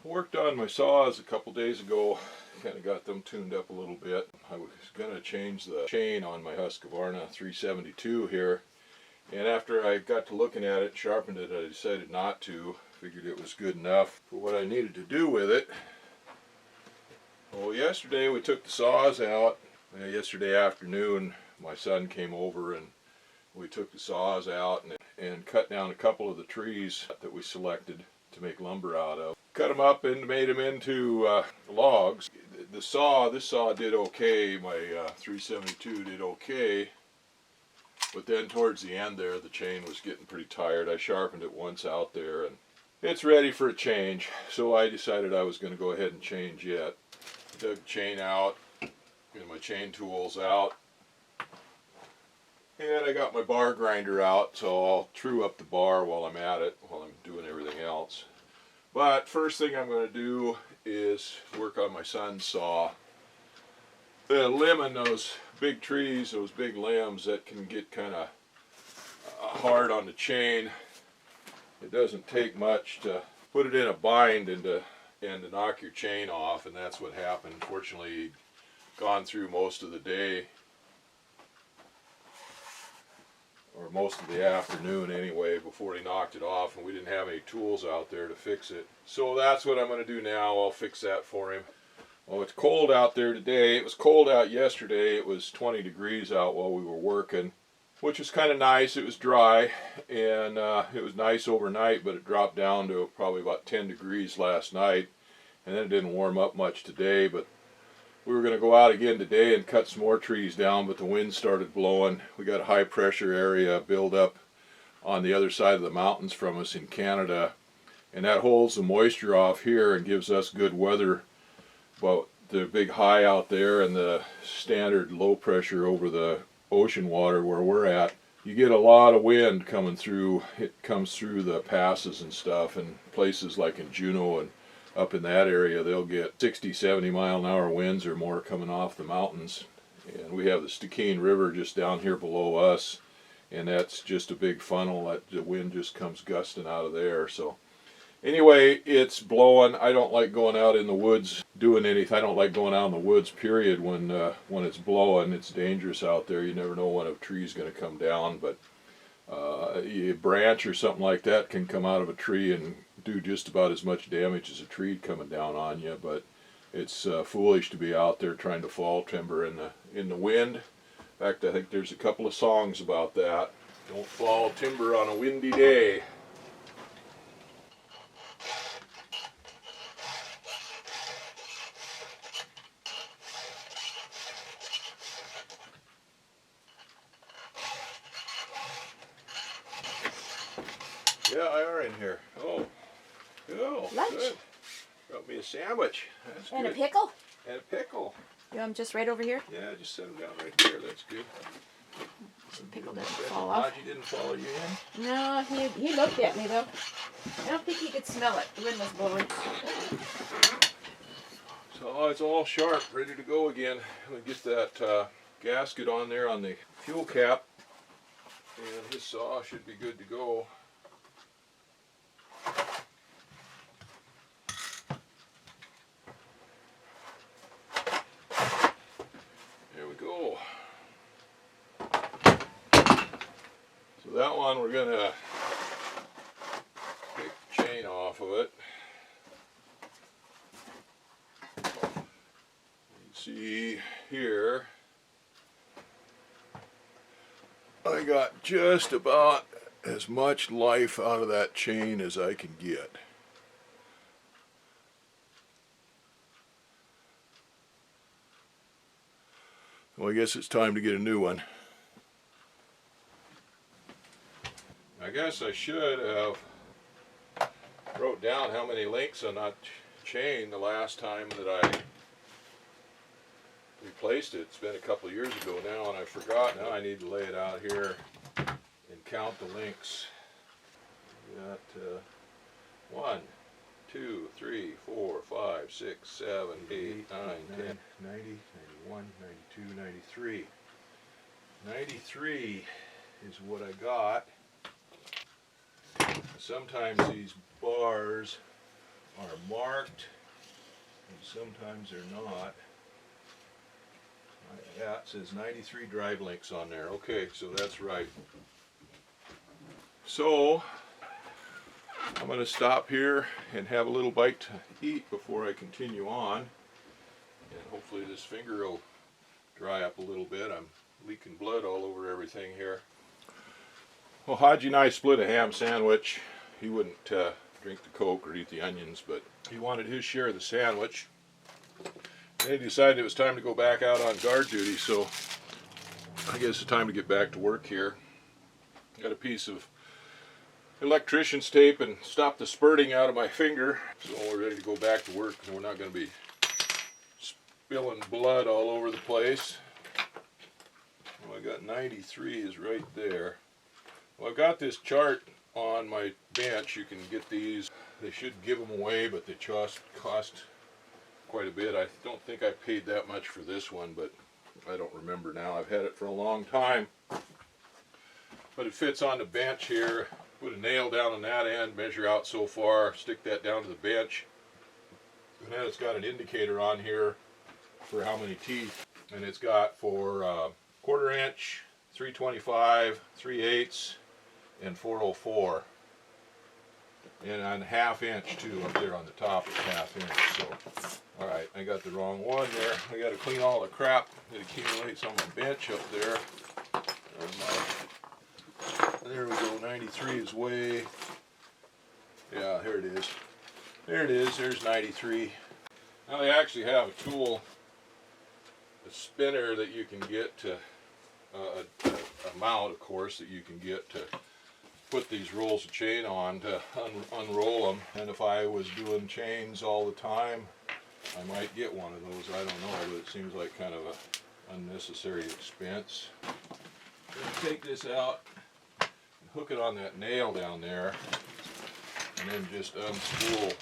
Worked on my saws a couple days ago, kind of got them tuned up a little bit. I was going to change the chain on my Husky 372 here, and after I got to looking at it, sharpened it, I decided not to. Figured it was good enough for what I needed to do with it. Well, yesterday we took the saws out. Yesterday afternoon my son came over and we took the saws out and cut down a couple of the trees that we selected to make lumber out of. Cut them up and made them into logs. This saw did okay. My 372 did okay, but then towards the end there, the chain was getting pretty tired. I sharpened it once out there, and it's ready for a change. So I decided I was going to go ahead and change it. Took the chain out, and my chain tools out, and I got my bar grinder out. So I'll true up the bar while I'm at it, while I'm doing everything else. But first thing I'm going to do is work on my son's saw. Limbing those big trees, those big limbs that can get kind of hard on the chain. It doesn't take much to put it in a bind and to knock your chain off, and that's what happened. Fortunately, he'd gone through most of the day, or most of the afternoon anyway, before he knocked it off, and we didn't have any tools out there to fix it. So that's what I'm going to do now. I'll fix that for him. Well, it's cold out there today. It was cold out yesterday. It was 20 degrees out while we were working, which was kind of nice. It was dry, and it was nice overnight, but it dropped down to probably about 10 degrees last night, and then it didn't warm up much today. But we were going to go out again today and cut some more trees down, but the wind started blowing. We got a high pressure area build up on the other side of the mountains from us in Canada, and that holds the moisture off here and gives us good weather. But the big high out there and the standard low pressure over the ocean water where we're at, you get a lot of wind coming through. It comes through the passes and stuff, and places like in Juneau and up in that area, they'll get 60-70 mile-an-hour winds or more coming off the mountains. And we have the Stikine River just down here below us, and that's just a big funnel that the wind just comes gusting out of there. So anyway, it's blowing. I don't like going out in the woods doing anything. I don't like going out in the woods, period, when it's blowing. It's dangerous out there. You never know when a tree's going to come down, but a branch or something like that can come out of a tree and do just about as much damage as a tree coming down on you. But it's foolish to be out there trying to fall timber in the wind. In fact, I think there's a couple of songs about that. Don't fall timber on a windy day. Yeah, I are in here. Oh, Lunch. good. Got me a sandwich. That's And good. a pickle? And a pickle. You want them just right over here? Yeah, just set them down right here. That's good. So the pickle doesn't fall off. He didn't follow you in? No, he looked at me though. I don't think he could smell it. The wind was blowing. So it's all sharp, ready to go again. I'm going to get that gasket on there on the fuel cap, and his saw should be good to go. There we go. So that one we're going to take the chain off of it. You see here, I got just about as much life out of that chain as I can get. Well, I guess it's time to get a new one. I guess I should have wrote down how many links on that chain the last time that I replaced it. It's been a couple of years ago now, and I forgot. Now I need to lay it out here and count the links. We got 1, 2, 3, 4, 5, 6, 7, 8, 9, 10, 90, 91, 92, 93. 93 is what I got. Sometimes these bars are marked, and sometimes they're not. Yeah, it says 93 drive links on there. Okay, so that's right. So I'm going to stop here and have a little bite to eat before I continue on. And hopefully this finger will dry up a little bit. I'm leaking blood all over everything here. Well, Haji and I split a ham sandwich. He wouldn't drink the Coke or eat the onions, but he wanted his share of the sandwich. And he decided it was time to go back out on guard duty, so I guess it's time to get back to work here. Got a piece of electrician's tape and stop the spurting out of my finger, so we're ready to go back to work, and we're not going to be spilling blood all over the place. Well, I got 93 is right there. Well, I've got this chart on my bench. You can get these. They should give them away, but they cost quite a bit. I don't think I paid that much for this one, but I don't remember now. I've had it for a long time. But it fits on the bench here. Put a nail down on that end, measure out so far, stick that down to the bench. And then it's got an indicator on here for how many teeth. And it's got for 1/4 inch, 325, 3/8, and 404. And on 1/2 inch too, up there on the top it's 1/2 inch. So, alright, I got the wrong one there. I got to clean all the crap that accumulates on my bench up there. There we go, 93 is way, yeah, here it is. There it is, there's 93. Now they actually have a tool, a spinner that you can get to, a mount of course, that you can get to put these rolls of chain on to unroll them. And if I was doing chains all the time, I might get one of those, I don't know, but it seems like kind of a unnecessary expense. I'm going to take this out, hook it on that nail down there, and then just unspool.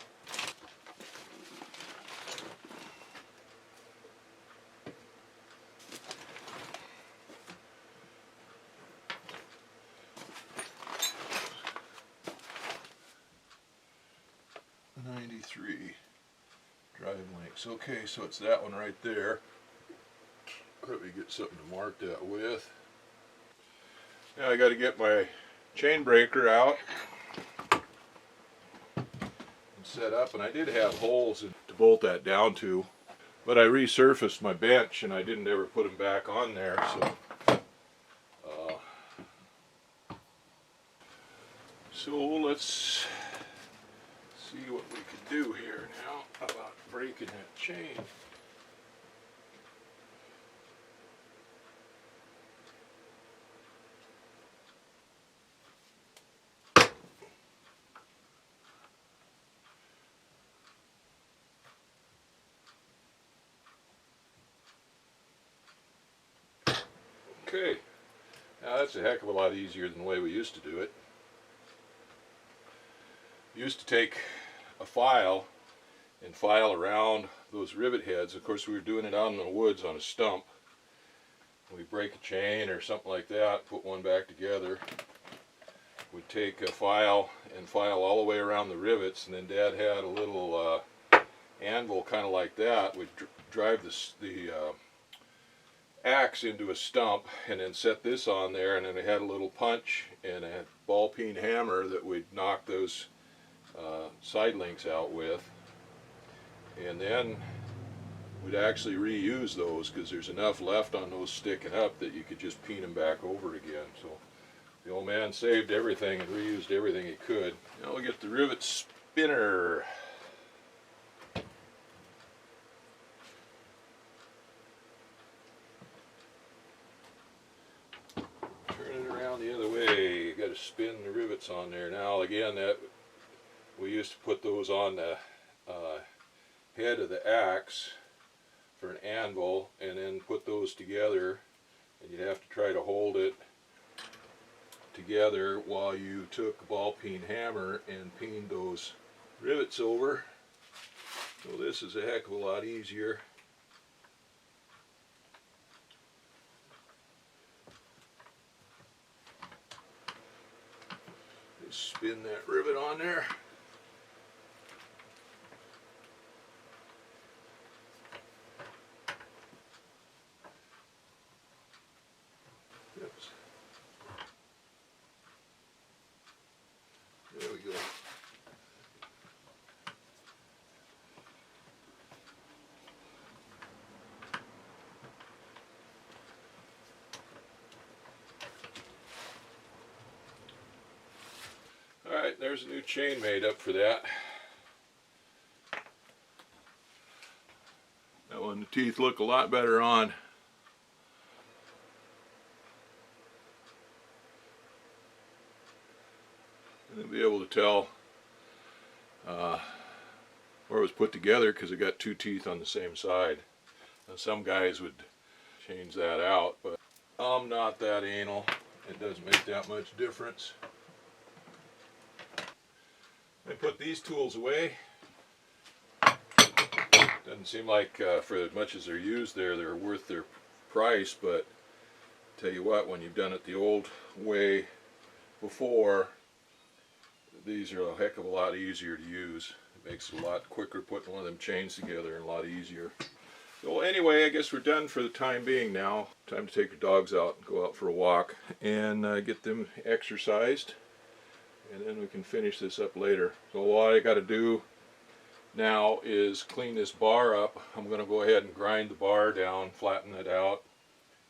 Drive links. Okay, so it's that one right there. Let me get something to mark that with. Now I got to get my chain breaker out and set up, and I did have holes to bolt that down to, but I resurfaced my bench and I didn't ever put them back on there, so let's see what we can do here now about breaking that chain. Okay, now that's a heck of a lot easier than the way we used to do it. We used to take a file and file around those rivet heads. Of course, we were doing it out in the woods on a stump. We break a chain or something like that, put one back together. We'd take a file and file all the way around the rivets, and then Dad had a little anvil kind of like that. We'd drive the axe into a stump and then set this on there, and then it had a little punch and a ball peen hammer that we'd knock those side links out with, and then we'd actually reuse those because there's enough left on those sticking up that you could just peen them back over again. So the old man saved everything and reused everything he could. Now we'll get the rivet spinner. Turn it around the other way. You got to spin the rivets on there. Now again, that we used to put those on the head of the axe for an anvil, and then put those together, and you'd have to try to hold it together while you took a ball peen hammer and peened those rivets over. So this is a heck of a lot easier. Just spin that rivet on there. Alright, there's a new chain made up for that. That one, the teeth look a lot better on. And you'll be able to tell where it was put together because it got two teeth on the same side. Now, some guys would change that out, but I'm not that anal. It doesn't make that much difference. I put these tools away. Doesn't seem like for as much as they're used there, they're worth their price, but tell you what, when you've done it the old way before, these are a heck of a lot easier to use. It makes it a lot quicker putting one of them chains together and a lot easier. So anyway, I guess we're done for the time being now. Time to take your dogs out and go out for a walk and get them exercised, and then we can finish this up later. So what I got to do now is clean this bar up. I'm going to go ahead and grind the bar down, flatten it out,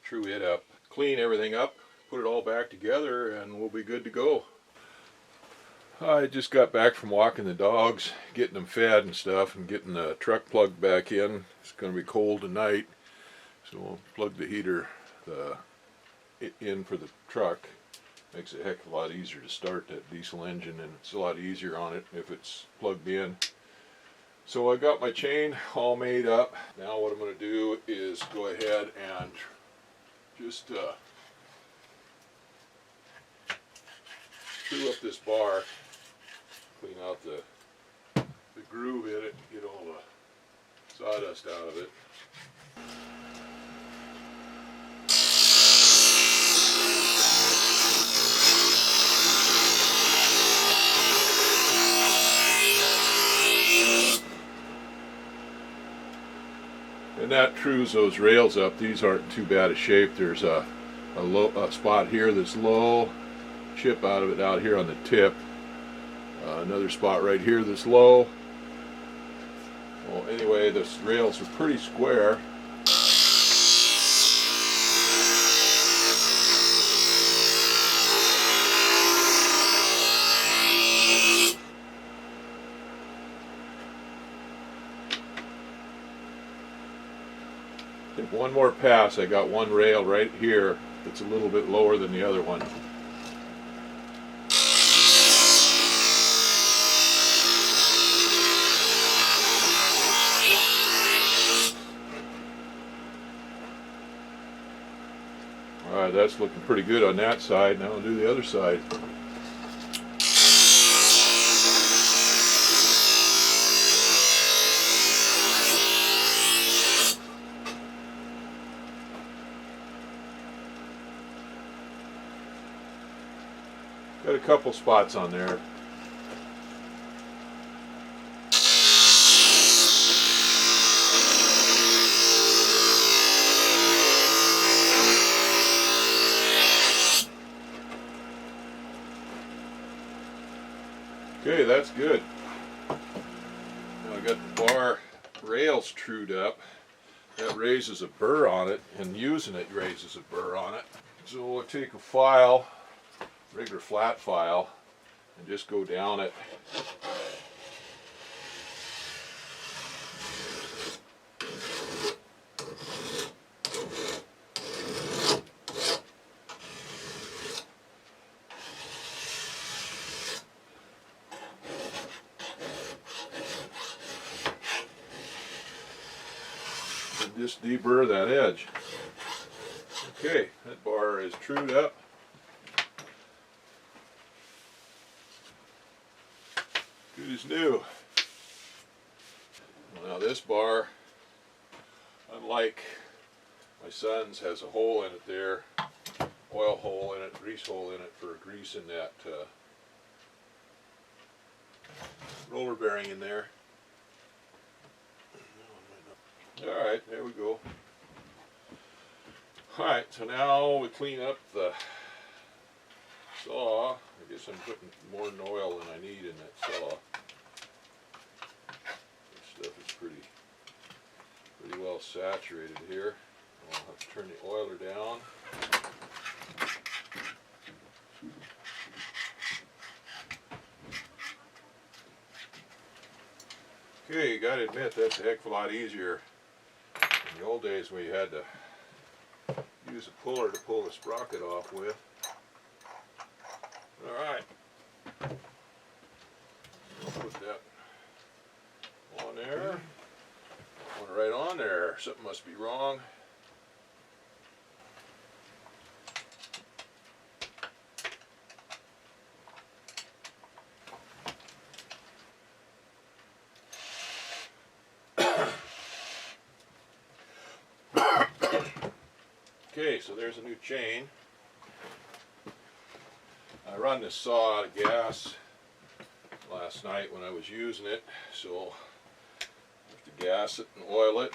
true it up, clean everything up, put it all back together, and we'll be good to go. I just got back from walking the dogs, getting them fed and stuff, and getting the truck plugged back in. It's going to be cold tonight, so we'll plug the heater in for the truck. Makes it a heck of a lot easier to start that diesel engine, and it's a lot easier on it if it's plugged in. So I got my chain all made up. Now what I'm going to do is go ahead and just screw up this bar, clean out the groove in it, get all the sawdust out of it. And that trues those rails up. These aren't too bad a shape. There's a spot here that's low, chip out of it out here on the tip. Another spot right here that's low. Well, anyway, the rails are pretty square. Take one more pass. I got one rail right here that's a little bit lower than the other one. Alright, that's looking pretty good on that side. Now I'll do the other side. Got a couple spots on there. Okay, that's good. Now I got the bar rails trued up. That raises a burr on it, and using it raises a burr on it. So we'll take a file, regular flat file, and just go down it. And just deburr that edge. Okay, that bar is trued up. Good as new. Well, now this bar, unlike my son's, has a hole in it there, oil hole in it, grease hole in it for greasing that roller bearing in there. Alright, there we go. Alright, so now we clean up the saw. I guess I'm putting more oil than I need in that saw. This stuff is pretty well saturated here. I'll have to turn the oiler down. Okay, you gotta admit that's a heck of a lot easier. In the old days we had to use a puller to pull the sprocket off with. Alright. I'll put that on there. One right on there. Something must be wrong. Okay, so there's a new chain. I run this saw out of gas last night when I was using it, so I have to gas it and oil it.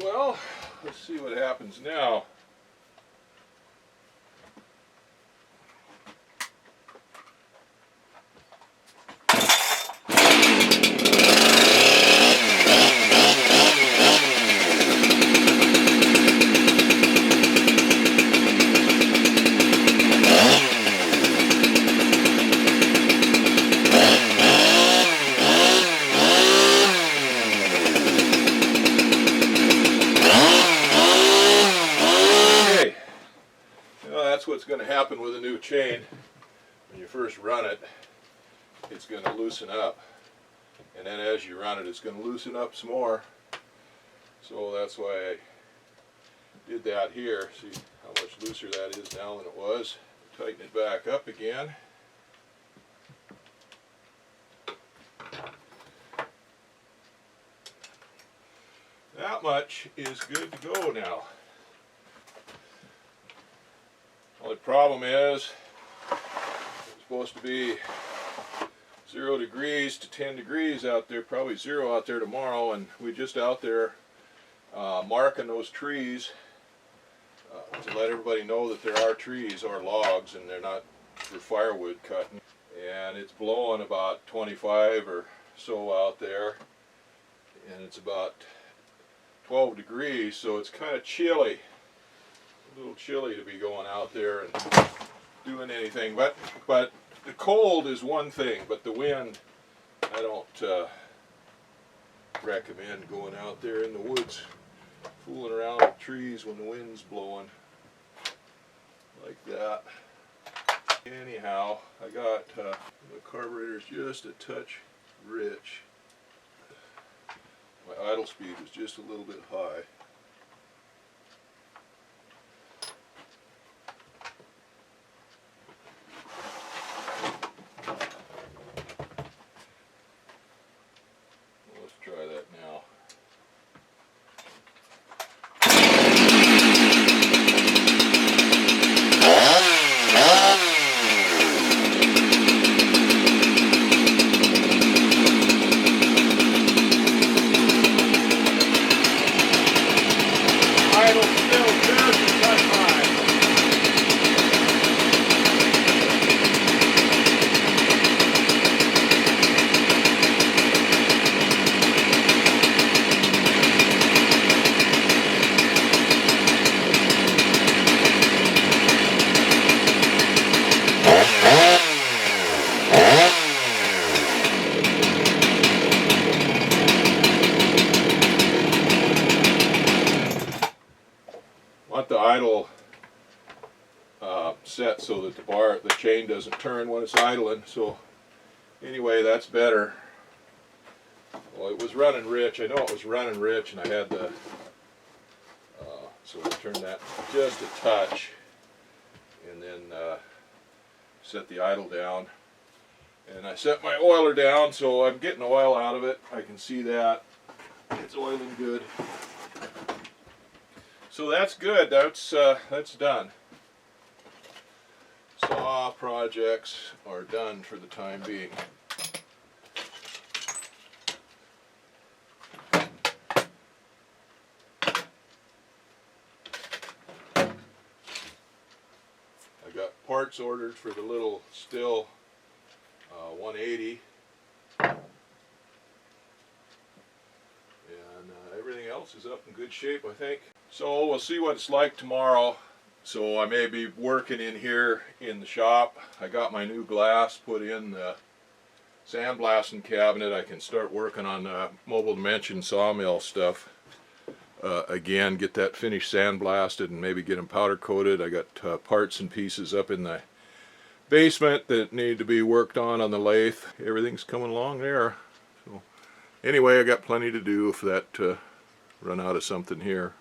Well, let's see what happens now. That's what's going to happen with a new chain. When you first run it, it's going to loosen up, and then as you run it, it's going to loosen up some more. So that's why I did that here. See how much looser that is now than it was. Tighten it back up again. That much is good to go now. Only problem is it's supposed to be 0 degrees to 10 degrees out there, probably 0 out there tomorrow, and we just out there marking those trees to let everybody know that there are trees or logs and they're not for firewood cutting. And it's blowing about 25 or so out there, and it's about 12 degrees, so it's kind of chilly. A little chilly to be going out there and doing anything, but the cold is one thing, but the wind, I don't recommend going out there in the woods fooling around with trees when the wind's blowing like that. Anyhow, I got the carburetor's just a touch rich. My idle speed is just a little bit high. Want the idle set so that the chain doesn't turn when it's idling. So anyway, that's better. Well, it was running rich. I know it was running rich, and I had the so we turn that just a touch, and then set the idle down. And I set my oiler down, so I'm getting oil out of it. I can see that it's oiling good. So that's good. That's done. Saw projects are done for the time being. I got parts ordered for the little Stihl 180. Everything else is up in good shape, I think. So we'll see what it's like tomorrow. So I may be working in here in the shop. I got my new glass put in the sandblasting cabinet, I can start working on mobile dimension sawmill stuff. Again, get that finished sandblasted and maybe get them powder coated. I got parts and pieces up in the basement that need to be worked on the lathe. Everything's coming along there. So anyway, I got plenty to do if that run out of something here.